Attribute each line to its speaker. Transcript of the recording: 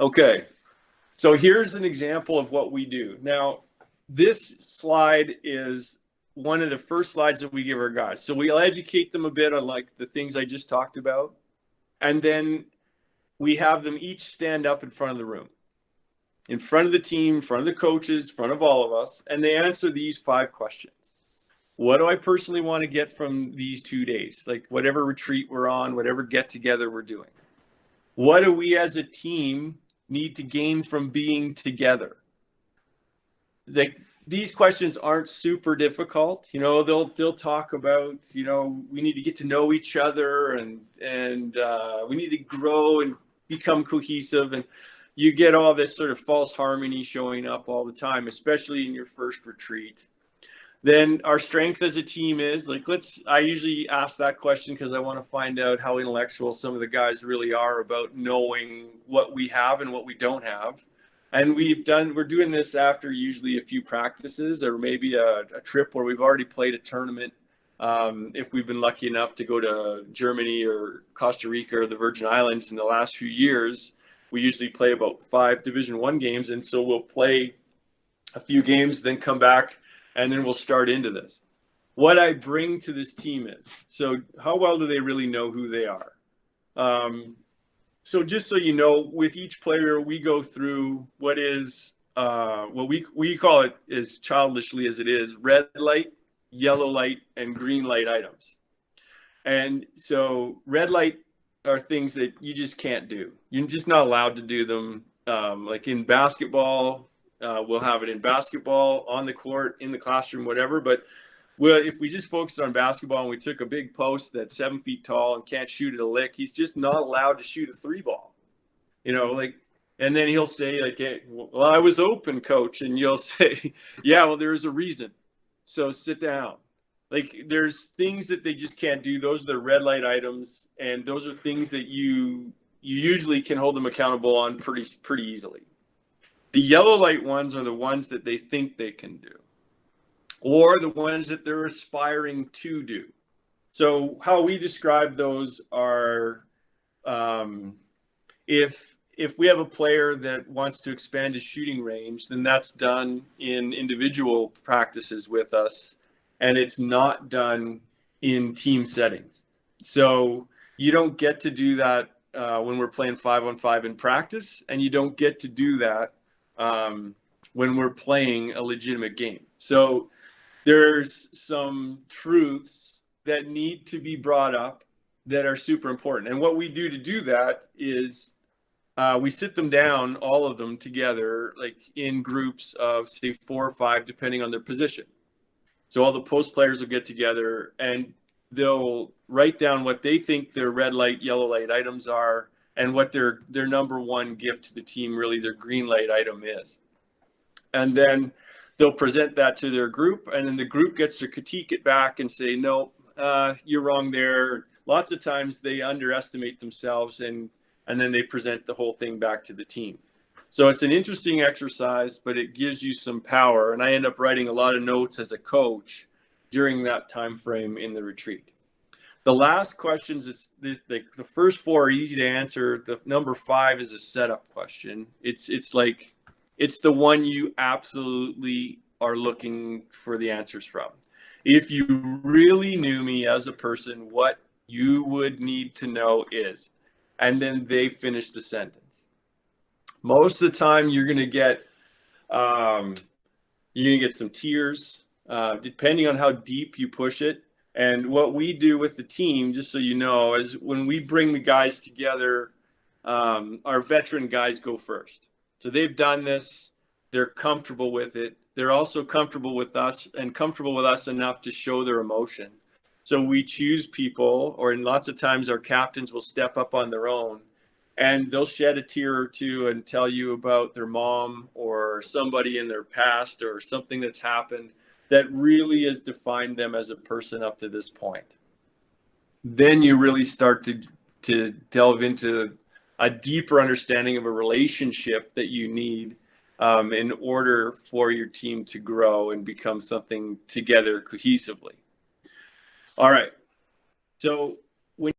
Speaker 1: Okay, so here's an example of what we do. Now, this slide is one of the first slides that we give our guys. So we'll educate them a bit on like the things I just talked about. And then we have them each stand up in front of the room, in front of the team, in front of the coaches, in front of all of us. And they answer these 5 questions. What do I personally want to get from these 2 days? Like whatever retreat we're on, whatever get together we're doing. What do we as a team need to gain from being together? Like these questions aren't super difficult. You know, they'll talk about, you know, we need to get to know each other and we need to grow and become cohesive. And you get all this sort of false harmony showing up all the time, especially in your first retreat. Then our strength as a team is like, I usually ask that question because I want to find out how intellectual some of the guys really are about knowing what we have and what we don't have. And we're doing this after usually a few practices or maybe a trip where we've already played a tournament. If we've been lucky enough to go to Germany or Costa Rica or the Virgin Islands in the last few years, we usually play about 5 Division I games. And so we'll play a few games, then come back, and then we'll start into this. What I bring to this team is, so how well do they really know who they are? So just so you know, with each player, we go through what is, what we call it as childishly as it is, red light, yellow light, and green light items. And so red light are things that you just can't do. You're just not allowed to do them. Like in basketball, we'll have it in basketball, on the court, in the classroom, whatever. But if we just focused on basketball and we took a big post that's 7 feet tall and can't shoot it a lick, he's just not allowed to shoot a 3 ball. You know, like, and then he'll say, like, hey, well, I was open, coach. And you'll say, yeah, well, there's a reason. So sit down. Like, there's things that they just can't do. Those are the red light items. And those are things that you usually can hold them accountable on pretty easily. The yellow light ones are the ones that they think they can do, or the ones that they're aspiring to do. So how we describe those are, if we have a player that wants to expand his shooting range, then that's done in individual practices with us, and it's not done in team settings. So you don't get to do that when we're playing 5-on-5 in practice, and you don't get to do that when we're playing a legitimate game. So there's some truths that need to be brought up that are super important. And what we do to do that is we sit them down, all of them together, like in groups of say 4 or 5, depending on their position. So all the post players will get together and they'll write down what they think their red light, yellow light items are, and what their number one gift to the team, really their green light item is. And then they'll present that to their group, and then the group gets to critique it back and say, no, you're wrong there. Lots of times they underestimate themselves, and then they present the whole thing back to the team. So it's an interesting exercise, but it gives you some power. And I end up writing a lot of notes as a coach during that time frame in the retreat. The last questions is the first 4 are easy to answer. The number 5 is a setup question. It's the one you absolutely are looking for the answers from. If you really knew me as a person, what you would need to know is, and then they finish the sentence. Most of the time you're going to get some tears, depending on how deep you push it. And what we do with the team, just so you know, is when we bring the guys together, our veteran guys go first. So they've done this. They're comfortable with it. They're also comfortable with us and comfortable with us enough to show their emotion. So we choose people, or in lots of times our captains will step up on their own and they'll shed a tear or two and tell you about their mom or somebody in their past or something that's happened that really has defined them as a person up to this point. Then you really start to delve into a deeper understanding of a relationship that you need in order for your team to grow and become something together cohesively. All right. So when